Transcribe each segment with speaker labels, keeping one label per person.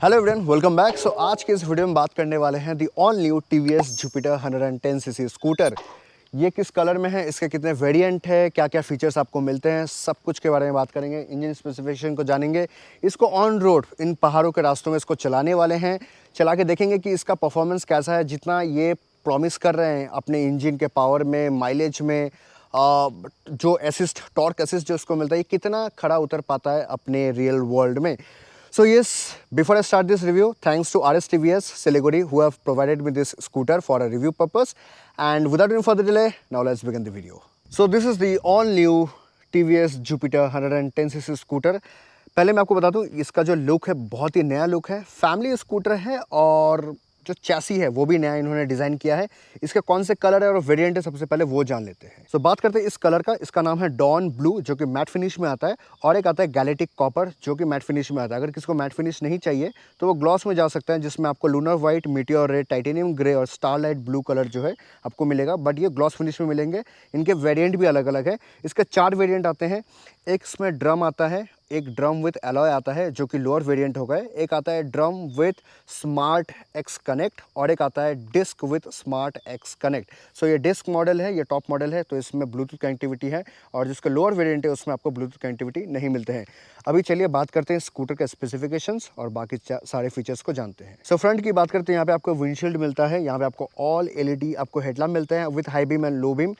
Speaker 1: Hello everyone, welcome back. So आज के इस वीडियो में बात करने वाले हैं the all new TVS Jupiter 110cc scooter. ये किस कलर में है, इसके कितने वेरिएंट है, क्या क्या फीचर्स आपको मिलते हैं, सब कुछ के बारे में बात करेंगे। इंजन स्पेसिफिकेशन को जानेंगे, इसको ऑन रोड इन पहाड़ों के रास्तों में इसको चलाने वाले हैं, चला के देखेंगे कि इसका परफॉर्मेंस कैसा है। जितना ये प्रॉमिस कर रहे हैं अपने इंजन के पावर में, माइलेज में, जो असिस्ट, टॉर्क असिस्ट जो इसको मिलता है, ये कितना खड़ा उतर पाता है अपने रियल वर्ल्ड में। So yes, before I start this review, thanks to RS TVS Siliguri who have provided me this scooter for a review purpose. And without any further delay, now let's begin the video. So this is the all new TVS Jupiter 110cc scooter. पहले मैं आपको बता दूं, इसका जो look है बहुत ही नया लुक है, फैमिली स्कूटर है और जो चैसी है वो भी नया इन्होंने डिज़ाइन किया है। इसके कौन से कलर है और वेरिएंट है, सबसे पहले वो जान लेते हैं। बात करते हैं इस कलर का। इसका नाम है डॉन ब्लू, जो कि मैट फिनिश में आता है, और एक आता है गैलेटिक कॉपर, जो कि मैट फिनिश में आता है। अगर किसी को मैट फिनिश नहीं चाहिए तो वो ग्लॉस में जा सकता है, जिसमें आपको lunar white, meteor red, titanium grey और स्टारलाइट ब्लू कलर जो है आपको मिलेगा। बट ये ग्लॉस फिनिश में मिलेंगे। इनके वेरिएंट भी अलग अलग है। इसके 4 वेरिएंट आते हैं। एक इसमें ड्रम आता है, एक ड्रम विथ एलॉय आता है जो कि लोअर वेरिएंट हो गए, एक आता है drum with smart X connect, और एक आता है disc with smart X connect. So ये डिस्क मॉडल है, ये टॉप मॉडल है, तो इसमें ब्लूटूथ कनेक्टिविटी है, और जिसका लोअर वेरिएंट है उसमें आपको ब्लूटूथ कनेक्टिविटी नहीं मिलते हैं। अभी चलिए बात करते हैं स्कूटर के स्पेसिफिकेशंस और बाकी सारे फीचर्स को जानते हैं। फ्रंट की बात करते हैं, यहाँ पे आपको विंडशील्ड मिलता है, यहाँ पे आपको ऑल एलईडी आपको हेडलैम्प मिलते हैं with high beam and low beam.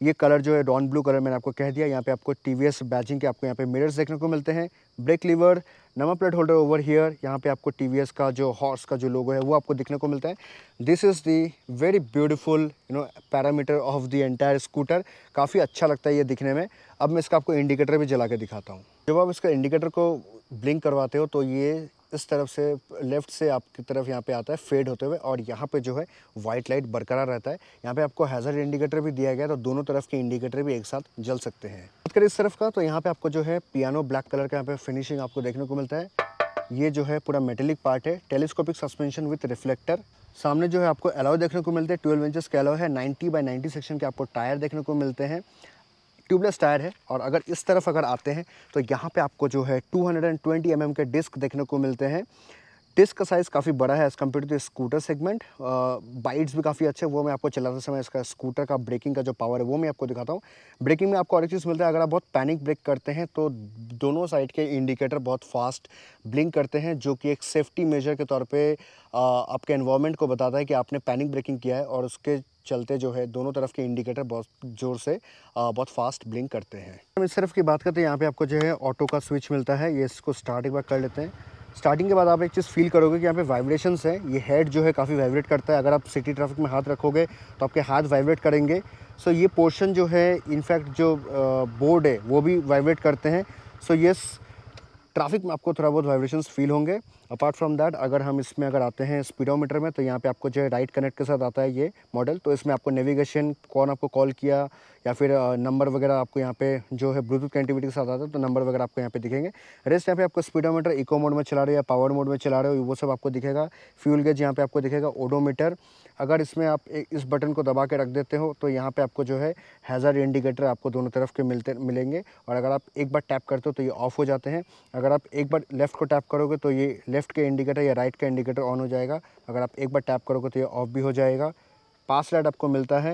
Speaker 1: ये कलर जो है डॉन ब्लू कलर मैंने आपको कह दिया। यहाँ पे आपको टीवीएस बैजिंग के आपको यहाँ पे मिरर्स देखने को मिलते हैं, brake lever, number plate holder over here. यहाँ पे आपको टीवीएस का जो हॉर्स का जो लोगो है वो आपको देखने को मिलता है। This is the very beautiful parameter of the entire scooter. काफ़ी अच्छा लगता है ये दिखने में। अब मैं इसका आपको इंडिकेटर भी जला के दिखाता हूँ। जब आप इसका इंडिकेटर को ब्लिंक करवाते हो तो ये इस तरफ से लेफ़्ट से आपकी तरफ यहाँ पे आता है फेड होते हुए, और यहाँ पे जो है वाइट लाइट बरकरार रहता है। यहाँ पे आपको हैज़र्ड इंडिकेटर भी दिया गया है, तो दोनों तरफ के इंडिकेटर भी एक साथ जल सकते हैं। बात करें इस तरफ का, तो यहाँ पे आपको जो है पियानो ब्लैक कलर का यहाँ पे फिनिशिंग आपको देखने को मिलता है। ये जो है पूरा मेटेलिक पार्ट है, टेलीस्कोपिक सस्पेंशन विथ रिफ्लेक्टर। सामने जो है आपको एलॉय देखने को मिलते हैं, 12 इंचेस का एलॉय है, 90x90 सेक्शन के आपको टायर देखने को मिलते हैं, ट्यूबलेस टायर है। और अगर इस तरफ अगर आते हैं तो यहाँ पे आपको जो है 220 mm के डिस्क देखने को मिलते हैं। डिस्क का साइज़ काफ़ी बड़ा है as compare to scooter segment. बाइट्स भी काफ़ी अच्छे, वो मैं आपको चलाते समय इसका स्कूटर का ब्रेकिंग का जो पावर है वो मैं आपको दिखाता हूँ। ब्रेकिंग में आपको और एक चीज़ मिलता है, अगर आप बहुत पैनिक ब्रेक करते हैं तो दोनों साइड के इंडिकेटर बहुत फास्ट ब्लिंक करते हैं, जो कि एक सेफ्टी मेजर के तौर पर आपके एनवायरनमेंट को बताता है कि आपने पैनिक ब्रेकिंग किया है, और उसके चलते जो है दोनों तरफ के इंडिकेटर बहुत ज़ोर से बहुत फास्ट ब्लिंक करते हैं। हम इस तरफ की बात करते हैं, यहाँ पे आपको जो है ऑटो का स्विच मिलता है। ये इसको स्टार्ट एक बार कर लेते हैं। स्टार्टिंग के बाद आप एक चीज़ फील करोगे कि यहाँ पे वाइब्रेशंस है। ये हेड जो है काफ़ी वाइब्रेट करता है। अगर आप सिटी ट्रैफिक में हाथ रखोगे तो आपके हाथ वाइब्रेट करेंगे। सो ये पोर्शन जो है, इनफैक्ट जो बोर्ड है वो भी वाइब्रेट करते हैं। सो येस, ट्रैफिक में आपको थोड़ा बहुत वाइब्रेशंस फील होंगे। अपार्ट फ्रॉम दैट, अगर हम इसमें अगर आते हैं स्पीडोमीटर में, तो यहाँ पे आपको जो है राइट कनेक्ट के साथ आता है ये मॉडल। तो इसमें आपको नेविगेशन, कौन आपको कॉल किया, या फिर नंबर वगैरह आपको यहाँ पे जो है ब्लूटूथ कनेक्टिविटी के साथ आता है, तो नंबर वगैरह आपको यहाँ पे दिखेंगे। रेस्ट यहाँ पे आपको स्पीडोमीटर इको मोड में चला रहे हो या पावर मोड में चला रहे हो, वो सब आपको दिखेगा। फ्यूल गेज यहाँ पे आपको दिखेगा, ओडोमीटर। अगर इसमें आप इस बटन को दबा के रख देते हो तो यहाँ पे आपको जो है हैज़र्ड इंडिकेटर आपको दोनों तरफ के मिलेंगे, और अगर आप एक बार टैप करते हो तो ये ऑफ हो जाते हैं। अगर आप एक बार लेफ़्ट को टैप करोगे तो ये लेफ़्ट के इंडिकेटर या राइट का इंडिकेटर ऑन हो जाएगा। अगर आप एक बार टैप करोगे तो ये ऑफ भी हो जाएगा। पास लाइट आपको मिलता है,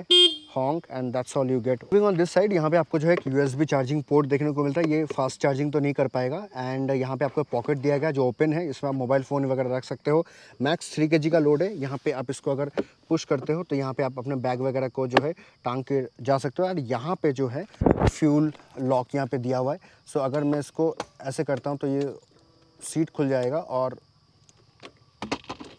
Speaker 1: हॉन्क, and that's all you get. Moving on this side, यहाँ पे आपको जो है USB चार्जिंग पोर्ट देखने को मिलता है। ये फास्ट चार्जिंग तो नहीं कर पाएगा। एंड यहाँ पे आपको पॉकेट दिया गया जो ओपन है, इसमें आप मोबाइल फ़ोन वगैरह रख सकते हो। मैक्स 3 kg का लोड है। यहाँ पे आप इसको अगर पुश करते हो तो यहाँ पे आप अपने बैग वगैरह को जो है टांग के जा सकते हो। और यहाँ पे जो है फ्यूल लॉक यहाँ पे दिया हुआ है। सो अगर मैं इसको ऐसे करता हूँ तो ये सीट खुल जाएगा, और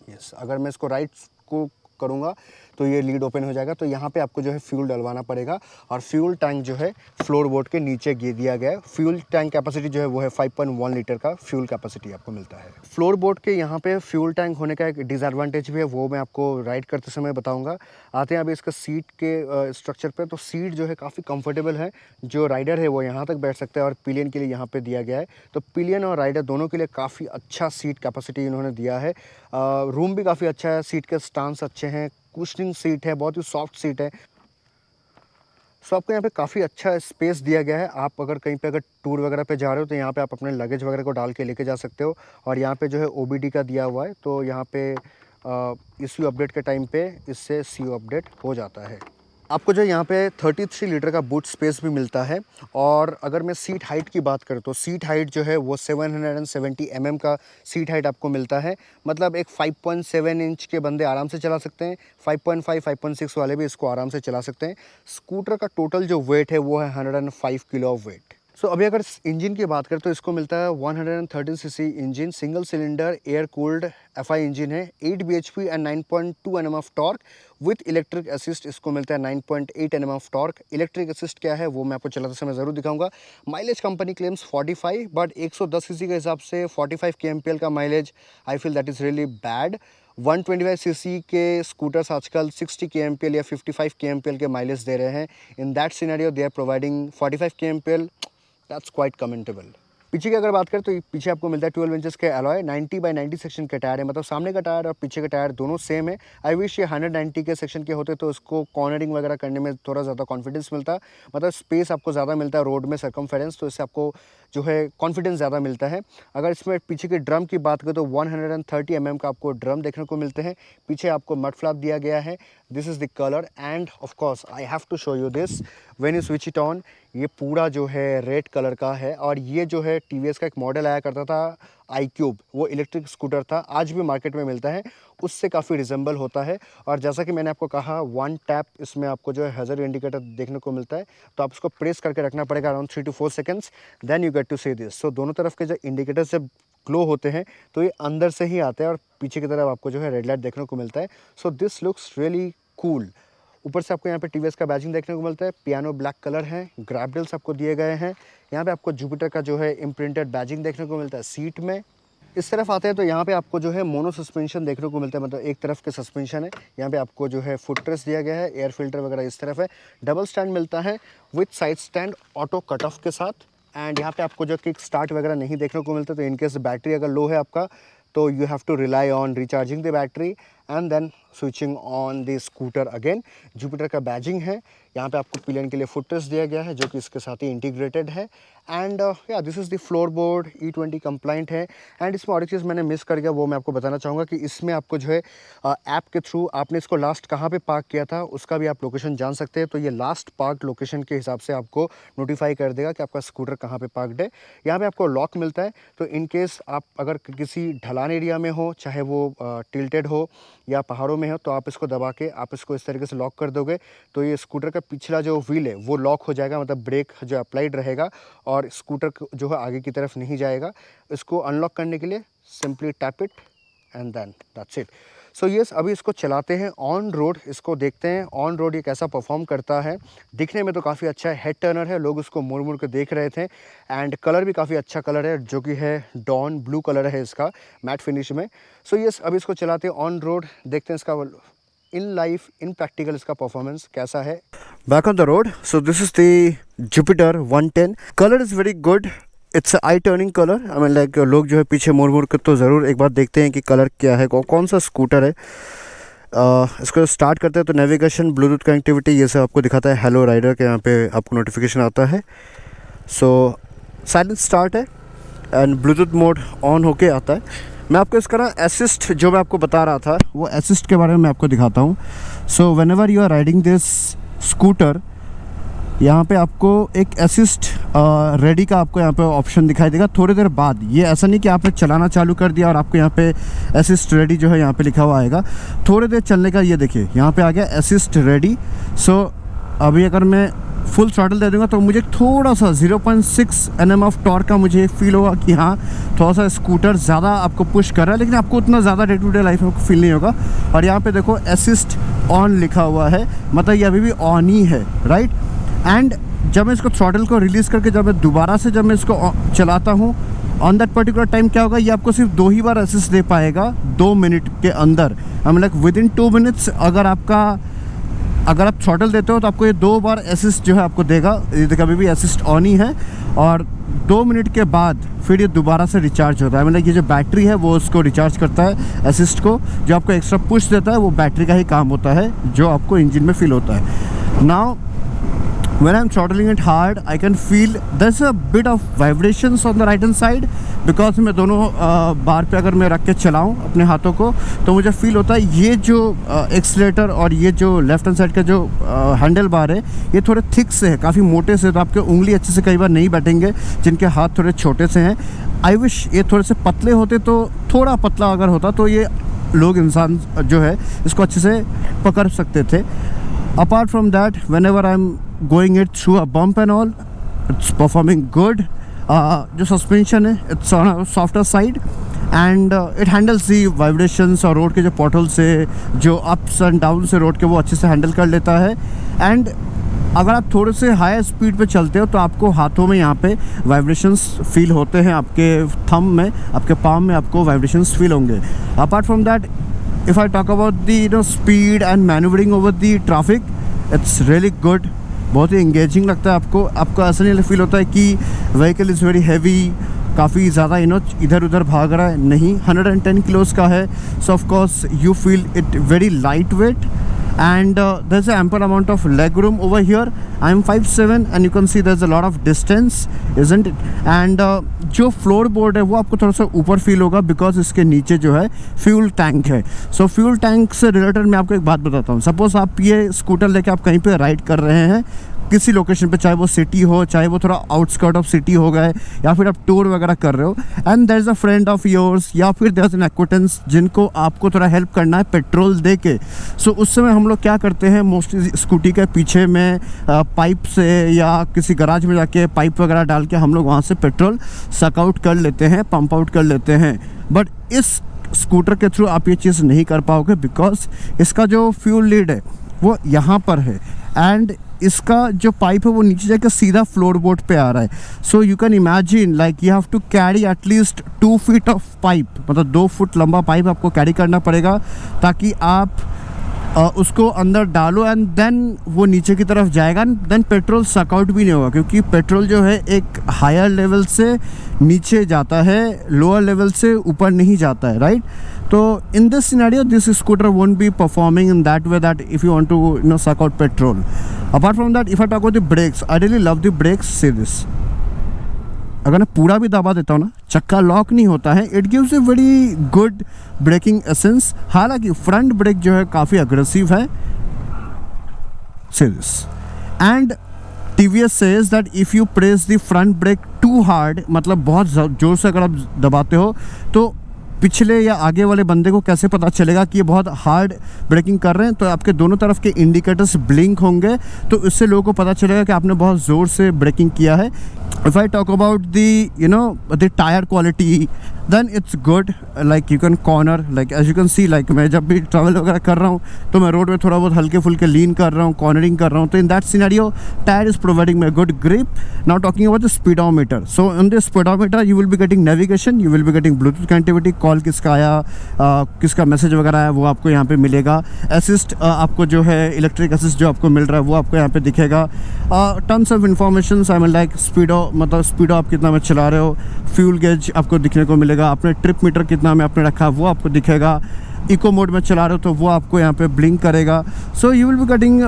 Speaker 1: यस, अगर मैं इसको राइट को करूँगा तो ये लीड ओपन हो जाएगा। तो यहाँ पे आपको जो है फ्यूल डलवाना पड़ेगा, और फ्यूल टैंक जो है फ्लोर बोर्ड के नीचे दिया गया है। फ्यूल टैंक कैपेसिटी जो है वो है 5.1 लीटर का फ्यूल कैपेसिटी आपको मिलता है। फ्लोर बोर्ड के यहाँ पे फ्यूल टैंक होने का एक डिसएडवांटेज भी है, वो मैं आपको राइड करते समय बताऊँगा। आते हैं अभी इसका सीट के स्ट्रक्चर पर। तो सीट जो है काफ़ी कम्फर्टेबल है। जो राइडर है वो यहाँ तक बैठ सकता है, और पिलियन के लिए यहाँ पर दिया गया है। तो पिलियन और राइडर दोनों के लिए काफ़ी अच्छा सीट कैपेसिटी इन्होंने दिया है। रूम भी काफ़ी अच्छा है, सीट के स्टांस अच्छे हैं, कुशनिंग सीट है, बहुत ही सॉफ्ट सीट है। सो आपको यहाँ पे काफ़ी अच्छा स्पेस दिया गया है। आप अगर कहीं पे अगर टूर वगैरह पे जा रहे हो तो यहाँ पे आप अपने लगेज वगैरह को डाल के लेके जा सकते हो। और यहाँ पे जो है OBD का दिया हुआ है, तो यहाँ पे इश्यू अपडेट के टाइम पे इससे CU अपडेट हो जाता है। आपको जो यहाँ पे 33 लीटर का बूट स्पेस भी मिलता है। और अगर मैं सीट हाइट की बात करूँ तो सीट हाइट जो है वो 770 mm का सीट हाइट आपको मिलता है। मतलब एक 5.7 इंच के बंदे आराम से चला सकते हैं, 5.5 5.6 वाले भी इसको आराम से चला सकते हैं। स्कूटर का टोटल जो वेट है वो है 105 किलो वेट। सो अभी अगर इंजन की बात करें तो इसको मिलता है 113 CC engine, single cylinder air cooled FI engine है, 8 bhp and 9.2 Nm of torque with electric assist. इसको मिलता है 9.8 Nm of torque. Electric assist क्या है वो मैं आपको चलाते समय ज़रूर दिखाऊंगा। Mileage company claims 45, but 110 CC के हिसाब से 45 kmpl का mileage I feel that is really bad. 125 CC के स्कूटर्स आजकल 60 kmpl या 55 kmpl के माइलेज दे रहे हैं। In that scenario they are providing 45 kmpl, that's quite commendable. पीछे की अगर बात करें तो पीछे आपको मिलता है 12 इंचेस के अलॉय, 90/90 सेक्शन के टायर है। मतलब सामने का टायर और पीछे का टायर दोनों सेम है। आई विश ये 190 के सेक्शन के होते तो इसको कॉर्नरिंग वगैरह करने में थोड़ा ज़्यादा कॉन्फिडेंस मिलता, मतलब स्पेस आपको ज़्यादा मिलता है रोड में सर्कमफेरेंस, तो इससे आपको जो है कॉन्फिडेंस ज़्यादा मिलता है। अगर इसमें पीछे के ड्रम की बात करें तो 130 mm का आपको ड्रम देखने को मिलते हैं। पीछे आपको मड फ्लैप दिया गया है। This is the colour and of course I have to show you this when you switch it on. ये पूरा जो है रेड कलर का है। और ये जो है TVS का एक मॉडल आया करता था iQube, वो इलेक्ट्रिक स्कूटर था, आज भी मार्केट में मिलता है, उससे काफ़ी रिजेंबल होता है। और जैसा कि मैंने आपको कहा, 1 टैप इसमें आपको जो है हैज़र्ड इंडिकेटर देखने को मिलता है, तो आप इसको प्रेस करके रखना पड़ेगा around 3 to 4 seconds, then you get to see this. So दोनों तरफ के जो इंडिकेटर जब ग्लो होते हैं तो ये अंदर से ही आते हैं और पीछे की तरफ आपको जो है रेड लाइट देखने को मिलता है। So this looks really cool. ऊपर से आपको यहाँ पे TVS का बैजिंग देखने को मिलता है, पियानो ब्लैक कलर है, ग्रैब रेल्स आपको दिए गए हैं। यहाँ पे आपको जुपिटर का जो है इम्प्रिंटेड बैजिंग देखने को मिलता है सीट में। इस तरफ आते हैं तो यहाँ पे आपको जो है मोनो सस्पेंशन देखने को मिलता है, मतलब एक तरफ के सस्पेंशन है। यहाँ पे आपको जो है फुट रेस्ट दिया गया है, एयर फिल्टर वगैरह इस तरफ है। डबल स्टैंड मिलता है with side stand auto cut off के साथ। एंड यहाँ पे आपको जो किक स्टार्ट वगैरह नहीं देखने को मिलता, तो इनकेस बैटरी अगर लो है आपका तो you have to rely on recharging the battery and then switching on the scooter again. Jupiter का बैजिंग है। यहाँ पे आपको पिलियन के लिए फुट रेस्ट दिया गया है जो कि इसके साथ ही इंटीग्रेटेड है। एंड या this is the floorboard, E20 compliant है। एंड इसमें और एक चीज़ मैंने मिस कर गया, वो मैं आपको बताना चाहूँगा कि इसमें आपको जो है ऐप के थ्रू आपने इसको लास्ट कहाँ पे पार्क किया था उसका भी आप लोकेशन जान सकते हैं। तो ये लास्ट पार्क लोकेशन के हिसाब से आपको नोटिफाई कर देगा कि आपका स्कूटर कहाँ पे पार्कड है। यहाँ पे आपको लॉक मिलता है, तो इन केस आप अगर किसी ढलान एरिया में हो, चाहे वो टिल्टेड हो या पहाड़ों में हो, तो आप इसको दबा के आप इसको इस तरीके से लॉक कर दोगे तो ये स्कूटर का पिछला जो व्हील है वो लॉक हो जाएगा, मतलब ब्रेक जो अप्लाइड रहेगा और स्कूटर जो है आगे की तरफ नहीं जाएगा। इसको अनलॉक करने के लिए simply tap it and then that's it. So yes, अभी इसको चलाते हैं ऑन रोड, इसको देखते हैं ऑन रोड ये कैसा परफॉर्म करता है। दिखने में तो काफ़ी अच्छा है, हेड टर्नर है, लोग उसको मुड़ मुड़ के देख रहे थे। एंड कलर भी काफ़ी अच्छा कलर है जो कि है डॉन ब्लू कलर है इसका मैट फिनिश में। सो यस, अभी इसको चलाते हैं ऑन रोड, देखते हैं इसका इन लाइफ इन प्रैक्टिकल इसका परफॉर्मेंस कैसा है। Back on the road, so this is the Jupiter 110। Colour is very good, it's I turning colour. I mean like लोग जो है पीछे मुड़ मुड़ के तो ज़रूर एक बार देखते हैं कि कलर क्या है, कौन सा स्कूटर है। इसको स्टार्ट करते हैं तो नेविगेशन, ब्लूटूथ कनेक्टिविटी, ये सब आपको दिखाता है। हेलो राइडर के यहाँ पे आपको नोटिफिकेशन आता है। सो साइलेंट स्टार्ट है एंड ब्लूटूथ मोड ऑन होके आता है। मैं आपको इसका ना असिस्ट जो मैं आपको बता रहा था वो असिस्ट के बारे में मैं आपको दिखाता हूँ। So whenever you are riding this scooter, यहाँ पे आपको एक असिस्ट रेडी का आपको यहाँ पे ऑप्शन दिखाई देगा थोड़ी देर बाद। ये ऐसा नहीं कि आपने चलाना चालू कर दिया और आपको यहाँ पे असिस्ट रेडी जो है यहाँ पे लिखा हुआ आएगा। थोड़ी देर चलने का ये देखिए यहाँ पे आ गया असिस्ट रेडी। सो अभी अगर मैं फुल थ्रॉटल दे दूँगा तो मुझे थोड़ा सा 0.6 Nm ऑफ टॉर्क का मुझे फील होगा कि हाँ थोड़ा सा स्कूटर ज़्यादा आपको पुश कर रहा है, लेकिन आपको उतना ज़्यादा डे टू डे लाइफ में फील नहीं होगा। और यहाँ पे देखो असिस्ट ऑन लिखा हुआ है, मतलब ये अभी भी ऑन ही है, राइट। एंड जब मैं इसको थ्रॉटल को रिलीज़ करके जब मैं दोबारा से जब मैं इसको चलाता हूँ ऑन दैट पर्टिकुलर टाइम क्या होगा, ये आपको सिर्फ 2 ही बार असिस्ट दे पाएगा 2 मिनट के अंदर। आई mean like with in 2 minutes अगर आप थ्रॉटल देते हो तो आपको ये 2 बार असिस्ट जो है आपको देगा। ये देखो अभी भी असिस्ट ऑन ही है और 2 मिनट के बाद फिर ये दोबारा से रिचार्ज होता है। मतलब ये जो बैटरी है वो उसको रिचार्ज करता है असिस्ट को, जो आपको एक्स्ट्रा पुश देता है वो बैटरी का ही काम होता है जो आपको इंजन में फील होता है। Now when I'm throttling it hard, I can feel there's a bit of vibrations on the right hand side because मैं दोनों बार पे अगर मैं रख के चलाऊँ अपने हाथों को तो मुझे फील होता है ये जो एक्सीलेटर और ये जो लेफ्ट हैंड साइड का जो हैंडल बार है ये थोड़े थिक से है, काफ़ी मोटे से, तो आपके उंगली अच्छे से कई बार नहीं बैठेंगे जिनके हाथ थोड़े छोटे से हैं। आई विश ये थोड़े से पतले होते, तो थोड़ा पतला अगर होता तो ये लोग इंसान जो है इसको अच्छे से पकड़ सकते थे। Apart from that, whenever I'm going it through a bump and all, it's performing good. जो suspension है it's on a softer side and it handles the vibrations और रोड के जो potholes से जो ups and downs से road के वो अच्छे से हैंडल कर लेता है। एंड अगर आप थोड़े से हाई स्पीड पे चलते हो तो आपको हाथों में यहाँ पे वाइब्रेशंस फील होते हैं, आपके थंब में, आपके पाम में आपको वाइब्रेशंस फील होंगे। Apart from that, if I talk about the speed and maneuvering over the traffic, it's really good। बहुत ही engaging लगता है आपको ऐसा नहीं फील होता है कि vehicle is very heavy, काफ़ी ज़्यादा इधर उधर भाग रहा है, नहीं। 110 किलोस का है, so of course you feel it very lightweight and there's an ample amount of leg room over here। I'm 5'7" and you can see there's a lot of distance, isn't it? and जो floor board है वो आपको थोड़ा सा ऊपर feel होगा because इसके नीचे जो है फ्यूल टैंक है। सो फ्यूल टैंक से रिलेटेड मैं आपको एक बात बताता हूँ। सपोज़ आप ये स्कूटर लेके आप कहीं पे राइड कर रहे हैं किसी लोकेशन पे, चाहे वो सिटी हो, चाहे वो थोड़ा आउटस्कर्ट ऑफ सिटी हो गए, या फिर आप टूर वगैरह कर रहे हो, and there is a friend of yours या फिर देयर इज़ एन एक्वाटेंस जिनको आपको थोड़ा हेल्प करना है पेट्रोल दे के। सो उस समय हम लोग क्या करते हैं, मोस्टली स्कूटी के पीछे में पाइप से या किसी गराज में जाके पाइप वगैरह डाल के हम लोग वहाँ से पेट्रोल सक आउट कर लेते हैं, पंप आउट कर लेते हैं। बट इस स्कूटर के थ्रू आप ये चीज़ नहीं कर पाओगे बिकॉज इसका जो फ्यूल लीड है वो यहाँ पर है एंड इसका जो पाइप है वो नीचे जाकर सीधा फ्लोर बोर्ड पे आ रहा है। So you can imagine like you have to carry at least 2 feet of pipe, मतलब 2 फुट लंबा पाइप आपको कैरी करना पड़ेगा ताकि आप उसको अंदर डालो एंड देन वो नीचे की तरफ जाएगा। देन पेट्रोल सकआउट भी नहीं होगा क्योंकि पेट्रोल जो है एक हायर लेवल से नीचे जाता है, लोअर लेवल से ऊपर नहीं जाता है, राइट? तो in this scenario this scooter won't be performing in that way that if you want to suck out petrol. Apart from that, if I talk about the brakes, I really love the brakes। See this, अगर मैं पूरा भी दबा देता हूँ ना, चक्का lock नहीं होता है। It gives a very good braking essence. हालांकि फ्रंट ब्रेक जो है काफ़ी अग्रेसिव है। See this, and TVS says that if you press the front brake too hard, मतलब बहुत जोर से अगर आप दबाते हो तो पिछले या आगे वाले बंदे को कैसे पता चलेगा कि ये बहुत हार्ड ब्रेकिंग कर रहे हैं? तो आपके दोनों तरफ के इंडिकेटर्स ब्लिंक होंगे, तो इससे लोगों को पता चलेगा कि आपने बहुत ज़ोर से ब्रेकिंग किया है। If I talk about the tire quality, then it's good। Like you can corner, like as you can see, like मैं जब भी ट्रैवल वगैरह कर रहा हूँ तो मैं रोड में थोड़ा बहुत हल्के फुल्के लीन कर रहा हूँ, कॉर्नरिंग कर रहा हूँ, तो in that scenario tire is providing me a good grip। Now talking about the speedometer, so on the speedometer you will be getting navigation, you will be getting Bluetooth connectivity, call किसका आया, किसका message वगैरह आया वो आपको यहाँ पे मिलेगा। असिस्ट आपको जो है इलेक्ट्रिक असिस्ट जो आपको मिल रहा है वो आपको यहाँ पे दिखेगा। Tons of information, I mean like speedo आप कितना में चला रहे हो, फ्यूल गेज आपको दिखने को मिलेगा, आपने ट्रिप मीटर कितना में आपने रखा वो आपको दिखेगा, इको मोड में चला रहे हो तो वो आपको यहाँ पे ब्लिंक करेगा। So you will be getting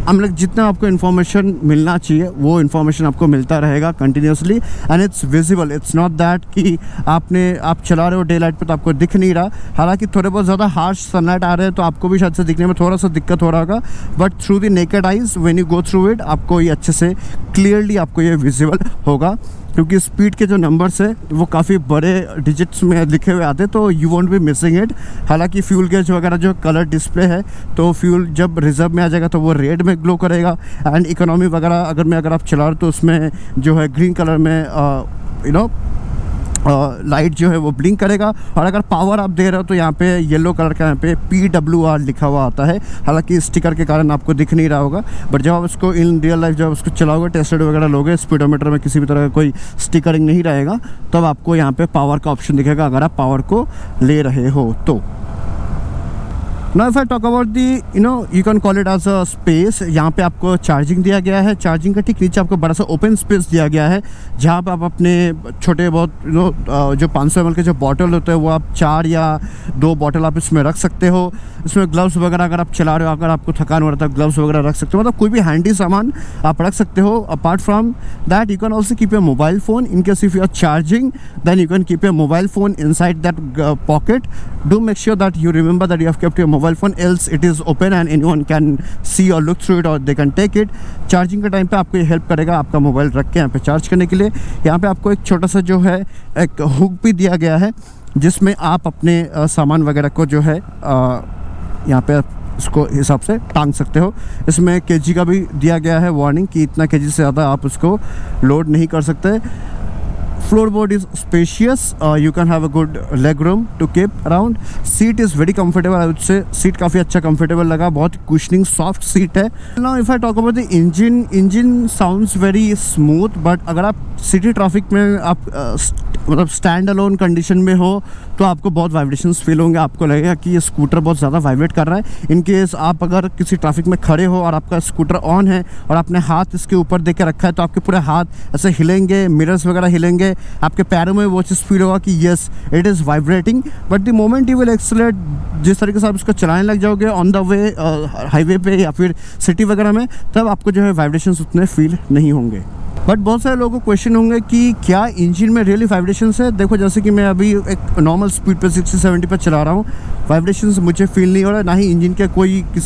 Speaker 1: जितना आपको इन्फॉर्मेशन मिलना चाहिए वो इन्फॉर्मेशन आपको मिलता रहेगा continuously and it's visible. It's not that कि आप चला रहे हो डे लाइट पे तो आपको दिख नहीं रहा। हालांकि थोड़े बहुत ज़्यादा हार्श सनलाइट आ रहे हैं तो आपको भी शायद से दिखने में थोड़ा सा दिक्कत हो रहा होगा, but through the naked eyes when you go through it आपको ये अच्छे से क्लियरली आपको ये विजिबल होगा क्योंकि स्पीड के जो नंबर्स है वो काफ़ी बड़े डिजिट्स में लिखे हुए आते तो you want B missing it. हालांकि फ्यूल गेज वगैरह जो कलर डिस्प्ले है तो फ्यूल जब रिजर्व में आ जाएगा तो वो रेड में ग्लो करेगा एंड इकोनॉमी वगैरह अगर आप चला रहे हो तो उसमें जो है ग्रीन कलर में लाइट जो है वो ब्लिंक करेगा। और अगर पावर आप दे रहे हो तो यहाँ पे येलो कलर का यहाँ पे PWR लिखा हुआ आता है। हालांकि स्टिकर के कारण आपको दिख नहीं रहा होगा, बट जब आप इसको इन रियल लाइफ जब उसको चलाओगे, टेस्टेड वगैरह लोगे, स्पीडोमीटर में किसी भी तरह का कोई स्टिकरिंग नहीं रहेगा, तब आपको यहाँ पे पावर का ऑप्शन दिखेगा अगर आप पावर को ले रहे हो तो। Now if I talk about the you can call it as a space, यहाँ पे आपको चार्जिंग दिया गया है। चार्जिंग का ठीक नीचे आपको बड़ा सा ओपन स्पेस दिया गया है जहाँ पे आप अपने छोटे बहुत जो 500 ml के जो बॉटल होते हैं वो आप 4 या 2 बॉटल आप इसमें रख सकते हो। इसमें ग्लव्स वगैरह अगर आप चला रहे हो, अगर आपको थकान हो रहा है तो ग्लव्स वगैरह रख सकते हो, मतलब कोई भी हैंडी सामान आप रख सकते हो। Apart from that you can also keep your mobile phone in case if you are charging, then you can keep your mobile phone inside that pocket. Do make sure that you remember that you have kept your mobile phone, else it is open and anyone can see or look through it or they can take it. Charging के time पे आपको ये help करेगा आपका mobile रख के यहाँ पे चार्ज करने के लिए। यहाँ पे आपको एक छोटा सा जो है एक हुक भी दिया गया है जिसमें आप अपने सामान वगैरह को जो है यहाँ पे इसको हिसाब से टांग सकते हो। इसमें केजी का भी दिया गया है वार्निंग कि इतना केजी से ज़्यादा आप उसको लोड नहीं कर सकते। Floorboard is spacious. You can have a good leg room to keep around. Seat is very comfortable. I would say seat काफ़ी अच्छा comfortable लगा, बहुत cushioning soft seat है। Now if I talk about the engine sounds very smooth, but अगर आप city traffic में आप मतलब स्टैंड अलोन कंडीशन में हो तो आपको बहुत वाइब्रेशंस फील होंगे। आपको लगेगा कि ये स्कूटर बहुत ज़्यादा वाइब्रेट कर रहा है। इन केस आप अगर किसी ट्रैफिक में खड़े हो और आपका स्कूटर ऑन है और आपने हाथ इसके ऊपर दे के रखा है तो आपके पूरे हाथ ऐसे हिलेंगे, मिरर्स वगैरह हिलेंगे, आपके पैरों में वो चीज़ फील होगा कि yes it is vibrating. But the moment you will accelerate, जिस तरीके से आप इसको चलाने लग जाओगे ऑन द वे हाईवे पे या फिर सिटी वगैरह में, तब आपको जो है वाइब्रेशंस उतने फील नहीं होंगे। बट बहुत सारे लोगों को क्वेश्चन होंगे कि क्या इंजन में रियली वाइब्रेशंस है। देखो जैसे कि मैं अभी एक नॉर्मल स्पीड पे 60-70 पे चला रहा हूँ, वाइब्रेशंस मुझे फील नहीं हो रहा है, ना ही इंजन के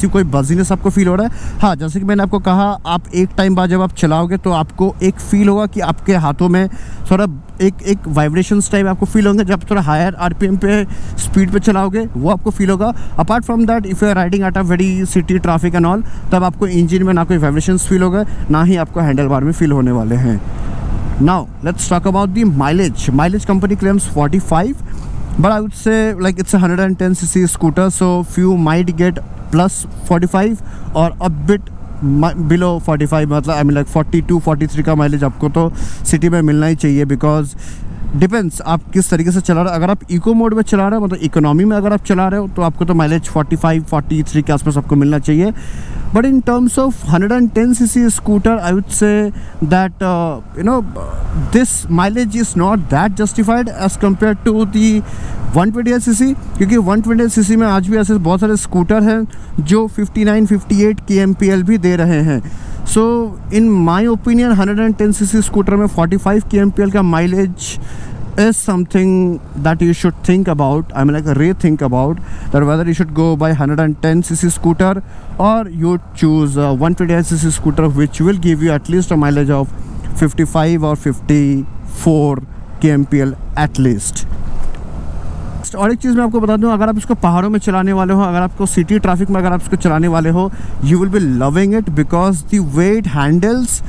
Speaker 1: कोई बजीनेस आपको फील हो रहा है। हाँ, जैसे कि मैंने आपको कहा, आप एक टाइम बाद जब आप चलाओगे तो आपको एक फील होगा कि आपके हाथों में थोड़ा एक वाइब्रेशंस टाइप आपको फील होंगे जब थोड़ा हायर आरपीएम पे स्पीड पे चलाओगे, वो आपको फील होगा। Apart from that if you are riding at a very city traffic and all, तब आपको इंजन में ना कोई वाइब्रेशंस फील होगा, ना ही आपको हैंडल बार में फील होने वाले हैं। Now let's talk about the mileage company claims 45, but I would say like it's a 110cc scooter, so few might get plus 45 or a bit below 45, मतलब I mean like 42-43 का mileage आपको तो city में मिलना ही चाहिए। Because depends आप किस तरीके से चला रहे हो। अगर आप इको मोड में चला रहे हो, मतलब इकोनॉमी में अगर आप चला रहे हो, तो आपको तो माइलेज 45-43 के आसपास आपको मिलना चाहिए। But in terms of 110cc scooter, I would say that this mileage is not that justified as compare to the 128cc, क्योंकि 128cc में आज भी ऐसे बहुत सारे स्कूटर हैं जो 59-58 kmpl भी दे रहे हैं। सो इन माई ओपिनियन 110cc स्कूटर में 45 kmpl का mileage is something that you should think about. I mean like rethink about that whether you should go by 110cc scooter or you choose a 128cc scooter which will give you at least a mileage of 55 or 54 kmpl at least. और एक चीज़ मैं आपको बता दूं, अगर आप इसको पहाड़ों में चलाने वाले हो, अगर आपको सिटी ट्रैफिक में अगर आप इसको चलाने वाले हो, you will be loving it because the way it handles,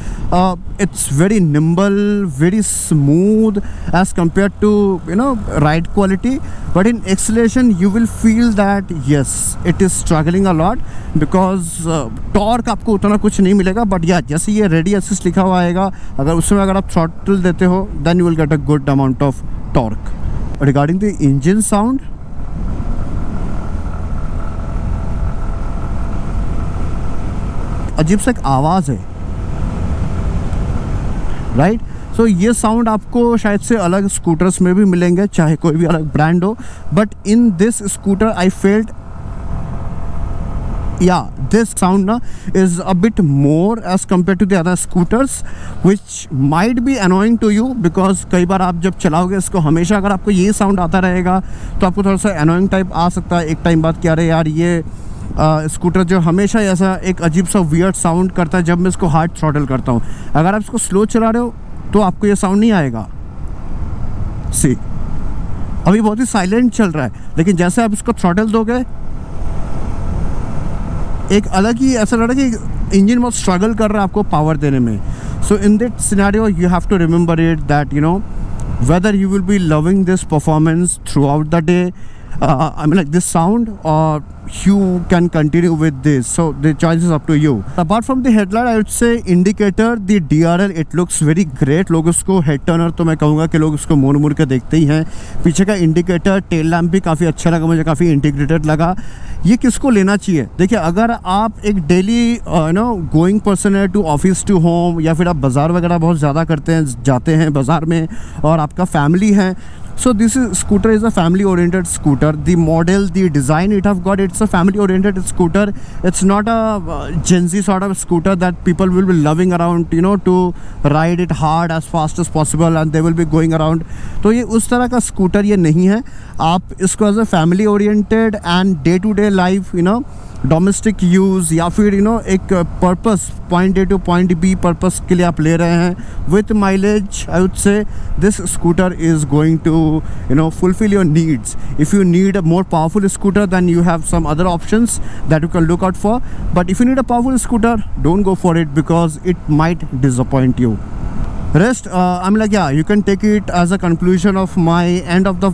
Speaker 1: it's very nimble, very smooth as compare to ride quality. But in acceleration you will feel that yes it is struggling a lot because torque आपको उतना कुछ नहीं मिलेगा। But या जैसे ये ready assist लिखा हुआ आएगा, अगर उसमें अगर आप थ्रॉटल देते हो, then you will get a good amount of torque. Regarding the engine sound, अजीब सा एक आवाज़ है, राइट। सो ये साउंड आपको शायद से अलग स्कूटर्स में भी मिलेंगे, चाहे कोई भी अलग ब्रांड हो, but in this scooter I felt this sound is a bit more as compared to the other scooters, which might be annoying to you because कई बार आप जब चलाओगे इसको, हमेशा अगर आपको ये साउंड आता रहेगा तो आपको थोड़ा सा annoying टाइप आ सकता है एक टाइम बाद कि अरे यार ये स्कूटर जो हमेशा ऐसा एक अजीब सा वियर्ड साउंड करता है जब मैं इसको हार्ड थ्रॉटल करता हूँ। अगर आप इसको स्लो चला रहे हो तो आपको ये साउंड नहीं आएगा। सी अभी बहुत ही साइलेंट चल रहा है, लेकिन जैसे आप इसको थ्रॉटल दोगे एक अलग ही ऐसा लग रहा है कि इंजन बहुत स्ट्रगल कर रहा है आपको पावर देने में। So in that scenario you have to remember it that whether you will be loving this performance throughout the day, I mean like this sound, or you can continue with this. So the choice is up to you. Apart from the headlight, I would say indicator, the DRL, it looks very great. लोग उसको head Turner तो मैं कहूँगा कि लोग उसको मुड़ मुड़ के देखते ही हैं. पीछे का इंडिकेटर, टेल लैम्प भी काफ़ी अच्छा लगा मुझे, काफ़ी इंटीग्रेटेड लगा. ये किसको लेना चाहिए? देखिए, अगर आप एक डेली गोइंग पर्सन है टू ऑफिस टू होम, या फिर आप बाज़ार वगैरह बहुत ज़्यादा करते हैं, जाते हैं बाज़ार में, और आपका फैमिली है, so this scooter is a family oriented scooter. The model, the design it have got, it's a family oriented scooter. It's not a Gen Z sort of scooter that people will be loving around, to ride it hard as fast as possible and they will be going around. तो ये उस तरह का scooter ये नहीं है. आप इसको as a family oriented and day to day life, domestic use, या फिर एक purpose, point A to point B purpose के लिए आप ले रहे हैं with mileage, I would say this scooter is going to fulfill your needs. If you need a more powerful scooter, then you have some other options that you can look out for. But if you need a powerful scooter, don't go for it because it might disappoint you. Rest, I'm like, yeah, you can take it as a conclusion of my end of the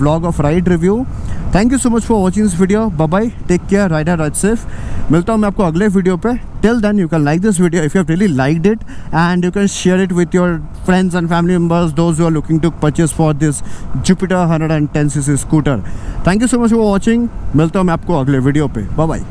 Speaker 1: vlog of ride review. Thank you so much for watching this video. Bye bye, take care, ride and ride safe. मिलता हूँ मैं आपको अगले video पे. Till then, you can like this video if you have really liked it, and you can share it with your friends and family members, those who are looking to purchase for this Jupiter 110cc scooter. Thank you so much for watching. मिलता हूँ मैं आपको अगले video पे. Bye bye.